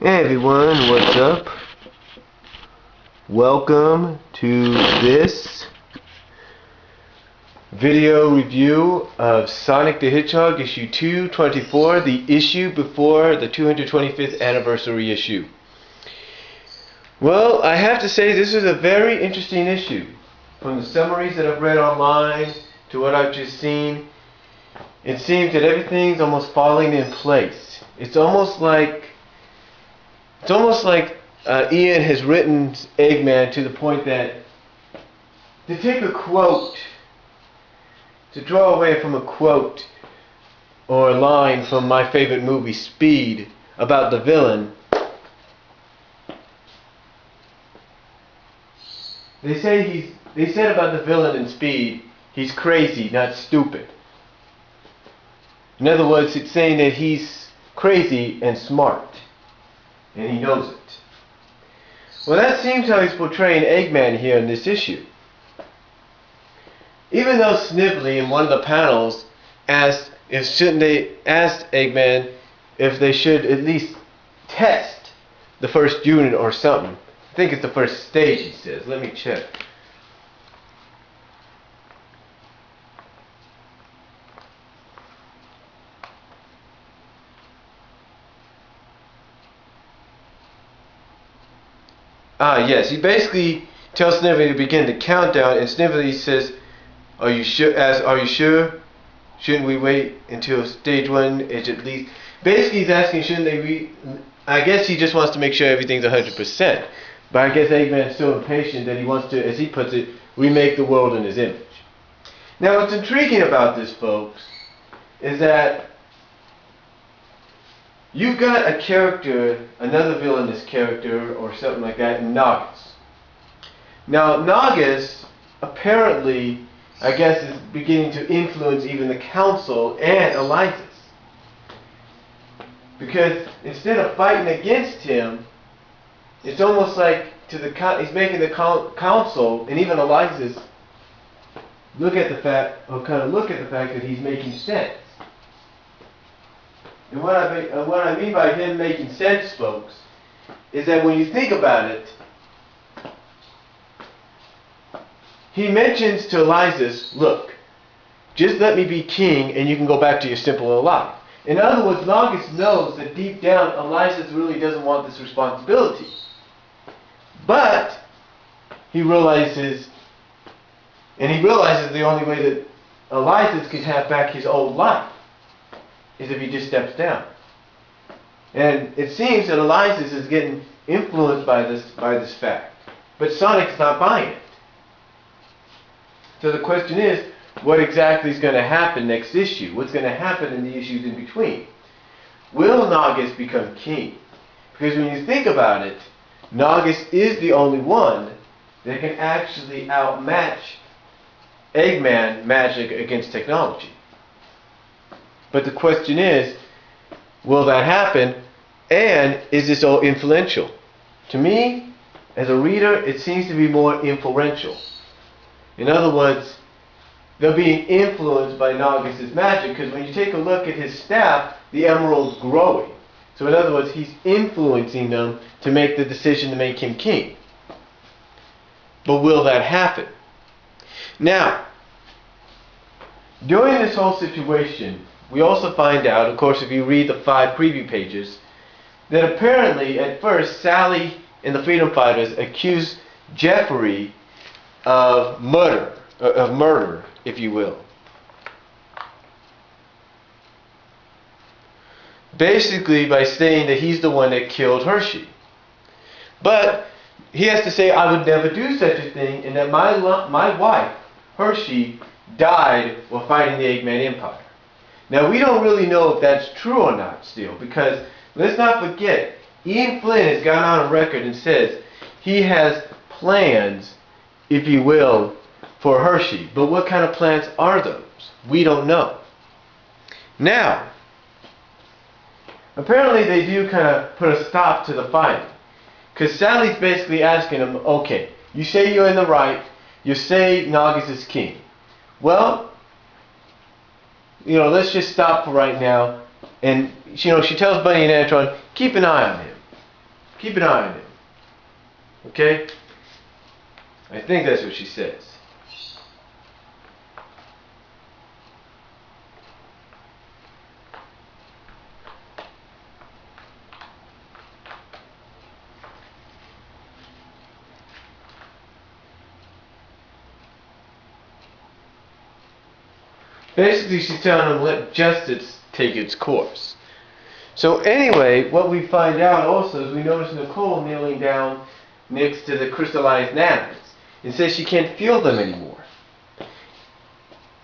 Hey everyone, what's up? Welcome to this video review of Sonic the Hedgehog issue 224, the issue before the 225th anniversary issue. Well, I have to say this is a very interesting issue. From the summaries that I've read online to what I've just seen, it seems that everything's almost falling in place. It's almost like Ian has written Eggman to the point that to take a quote, to draw away from a quote or a line from my favorite movie Speed about the villain, they said about the villain in Speed, he's crazy, not stupid. In other words, it's saying that he's crazy and smart. And he knows it. Well, that seems how he's portraying Eggman here in this issue. Even though Snively in one of the panels asked Eggman if they should at least test the first unit or something. I think it's the first stage, he says. Let me check. Yes, he basically tells Snively to begin the countdown, and Snively says, "Are you sure? Are you sure? Shouldn't we wait until stage 1 is at least?" Basically, he's asking, shouldn't they I guess he just wants to make sure everything's 100%. But I guess Eggman's so impatient that he wants to, as he puts it, remake the world in his image. Now, what's intriguing about this, folks, is that you've got a character, another villainous character or something like that, in Nagas. Now, Nagas apparently, I guess, is beginning to influence even the Council and Elias. Because instead of fighting against him, it's almost like he's making the Council and even Elias look at the fact that he's making sense. And what I mean by him making sense, folks, is that when you think about it, he mentions to Elias, look, just let me be king and you can go back to your simple life. In other words, Nagas knows that deep down, Elias really doesn't want this responsibility. But he realizes the only way that Elias could have back his old life is if he just steps down. And it seems that Elias is getting influenced by this fact. But Sonic's not buying it. So the question is, what exactly is going to happen next issue? What's going to happen in the issues in between? Will Nagas become king? Because when you think about it, Nagas is the only one that can actually outmatch Eggman magic against technology. But the question is, will that happen? And is this all influential? To me, as a reader, it seems to be more inferential. In other words, they're being influenced by Nagas' magic, because when you take a look at his staff, the emerald's growing. So in other words, he's influencing them to make the decision to make him king. But will that happen? Now, during this whole situation, we also find out, of course, if you read the 5 preview pages, that apparently at first Sally and the Freedom Fighters accused Jeffrey of murder, if you will. Basically by saying that he's the one that killed Hershey. But he has to say, I would never do such a thing, and that my wife, Hershey, died while fighting the Eggman Empire. Now, we don't really know if that's true or not still, because let's not forget, Ian Flynn has gone on record and says he has plans, if you will, for Hershey. But what kind of plans are those? We don't know. Now, apparently they do kind of put a stop to the fighting. Because Sally's basically asking him, okay, you say you're in the right, you say Nagas is king. Well, let's just stop for right now. And, she tells Bunny and Antron, keep an eye on him. Keep an eye on him. Okay? I think that's what she says. Basically, she's telling him, let justice take its course. So anyway, what we find out also is we notice Nicole kneeling down next to the crystallized nanites and says she can't feel them anymore.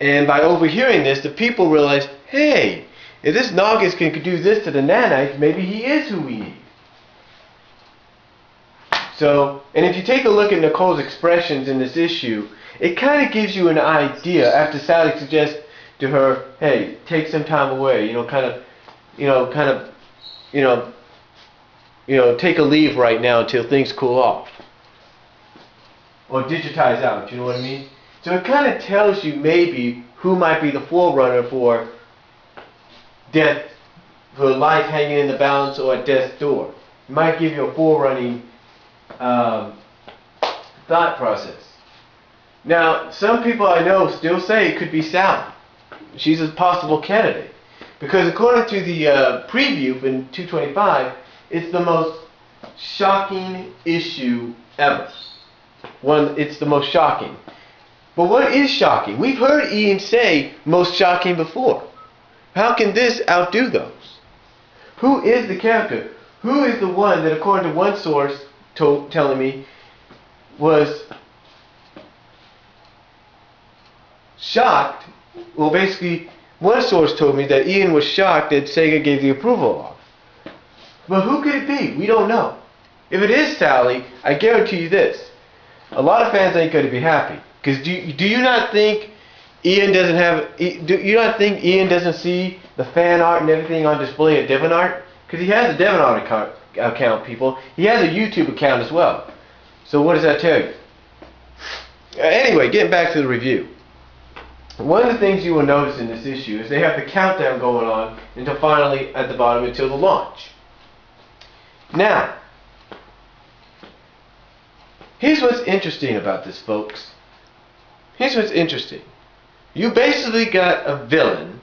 And by overhearing this, the people realize, hey, if this Nagas can do this to the nanites, maybe he is who we need. So, and if you take a look at Nicole's expressions in this issue, it kind of gives you an idea after Sally suggests to her, hey, take some time away, take a leave right now until things cool off. Or digitize out, you know what I mean? So it kind of tells you maybe who might be the forerunner for death, for life hanging in the balance or at death's door. It might give you a forerunning thought process. Now, some people I know still say it could be Sally. She's a possible candidate. Because according to the preview in 225, it's the most shocking issue ever. It's the most shocking. But what is shocking? We've heard Ian say most shocking before. How can this outdo those? Who is the character? Who is the one that, according to one source telling me, was shocked? Well, basically, one source told me that Ian was shocked that Sega gave the approval of. But who could it be? We don't know. If it is Sally, I guarantee you this. A lot of fans ain't going to be happy. Because do you not think Ian doesn't see the fan art and everything on display at DeviantArt? Because he has a DeviantArt account, people. He has a YouTube account as well. So what does that tell you? Anyway, getting back to the review. One of the things you will notice in this issue is they have the countdown going on until finally at the bottom until the launch. Now, here's what's interesting about this, folks. Here's what's interesting. You basically got a villain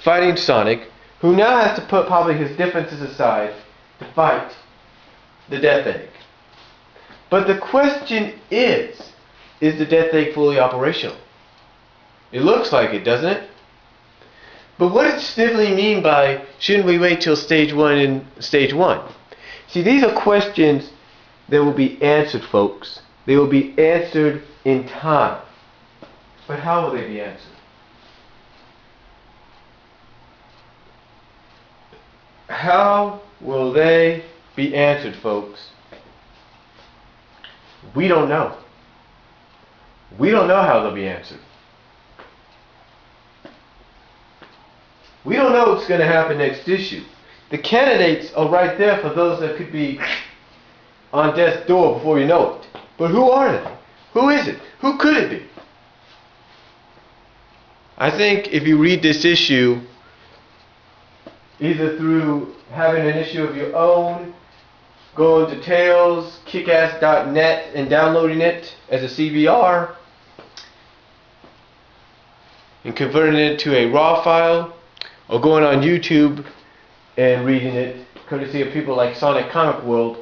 fighting Sonic who now has to put probably his differences aside to fight the Death Egg. But the question is the Death Egg fully operational? It looks like it, doesn't it? But what does Snively mean by shouldn't we wait till stage 1 in stage 1? See, these are questions that will be answered, folks. They will be answered in time. But how will they be answered? How will they be answered, folks? We don't know. We don't know how they'll be answered. We don't know what's going to happen next issue. The candidates are right there for those that could be on death's door before you know it. But who are they? Who is it? Who could it be? I think if you read this issue, either through having an issue of your own, going to Tails, kickass.net and downloading it as a CBR, and converting it to a RAW file, or going on YouTube and reading it, courtesy of people like Sonic Comic World,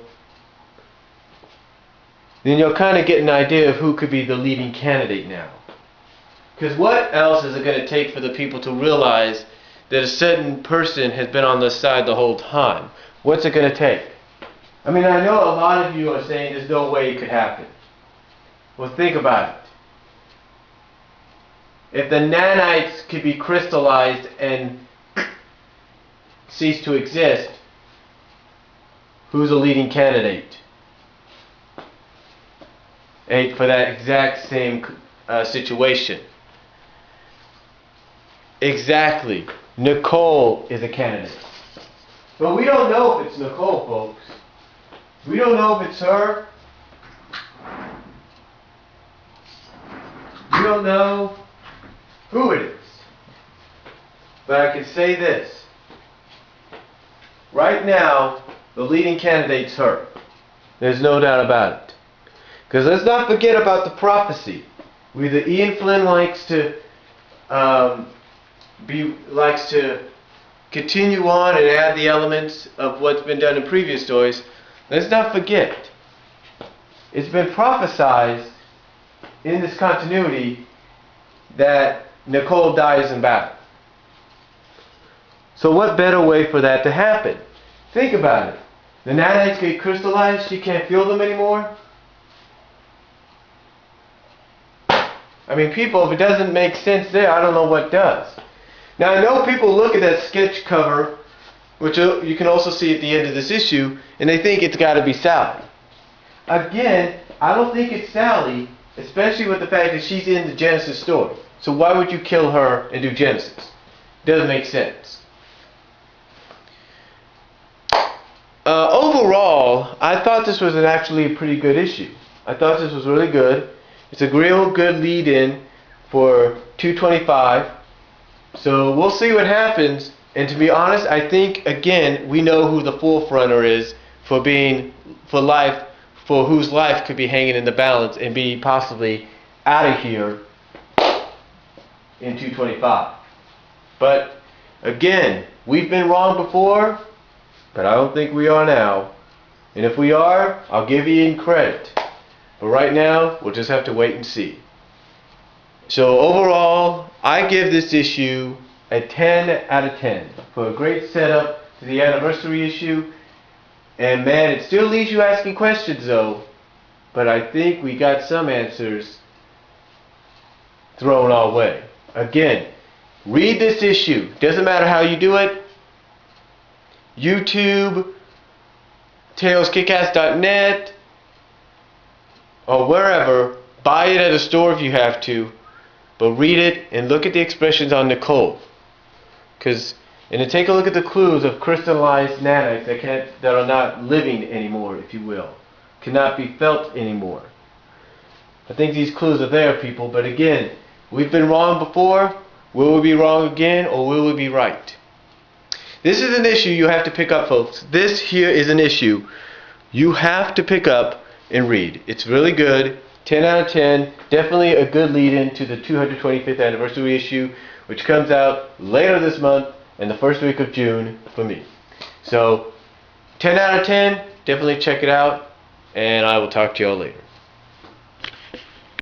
then you'll kind of get an idea of who could be the leading candidate now. Because what else is it going to take for the people to realize that a certain person has been on their side the whole time? What's it going to take? I mean, I know a lot of you are saying there's no way it could happen. Well, think about it. If the nanites could be crystallized and cease to exist, who's the leading candidate for that exact same situation? Exactly. Nicole is a candidate. But we don't know if it's Nicole, folks. We don't know if it's her. We don't know who it is. But I can say this. Right now, the leading candidate's her. There's no doubt about it. Because let's not forget about the prophecy. Whether Ian Flynn likes to continue on and add the elements of what's been done in previous stories. Let's not forget, it's been prophesied in this continuity that Nicole dies in battle. So what better way for that to happen? Think about it. The nanites get crystallized, she can't feel them anymore. I mean, people, if it doesn't make sense there, I don't know what does. Now, I know people look at that sketch cover, which you can also see at the end of this issue, and they think it's got to be Sally. Again, I don't think it's Sally, especially with the fact that she's in the Genesis story. So why would you kill her and do Genesis? Doesn't make sense. Overall, I thought this was actually a pretty good issue. I thought this was really good. It's a real good lead-in for 225. So we'll see what happens. And to be honest, I think, again, we know who the forefronter is for whose life could be hanging in the balance and be possibly out of here in 225. But again, we've been wrong before, but I don't think we are now. And if we are, I'll give Ian credit. But right now, we'll just have to wait and see. So overall, I give this issue a 10 out of 10 for a great setup to the anniversary issue. And man, it still leaves you asking questions though. But I think we got some answers thrown our way. Again, read this issue. Doesn't matter how you do it. YouTube, TalesKickass.net, or wherever. Buy it at a store if you have to. But read it and look at the expressions on Nicole. And then take a look at the clues of crystallized nanites that are not living anymore, if you will. Cannot be felt anymore. I think these clues are there, people. But again, we've been wrong before. Will we be wrong again, or will we be right? This is an issue you have to pick up, folks. This here is an issue you have to pick up and read. It's really good. 10 out of 10. Definitely a good lead-in to the 225th anniversary issue, which comes out later this month and the first week of June for me. So, 10 out of 10. Definitely check it out, and I will talk to y'all later.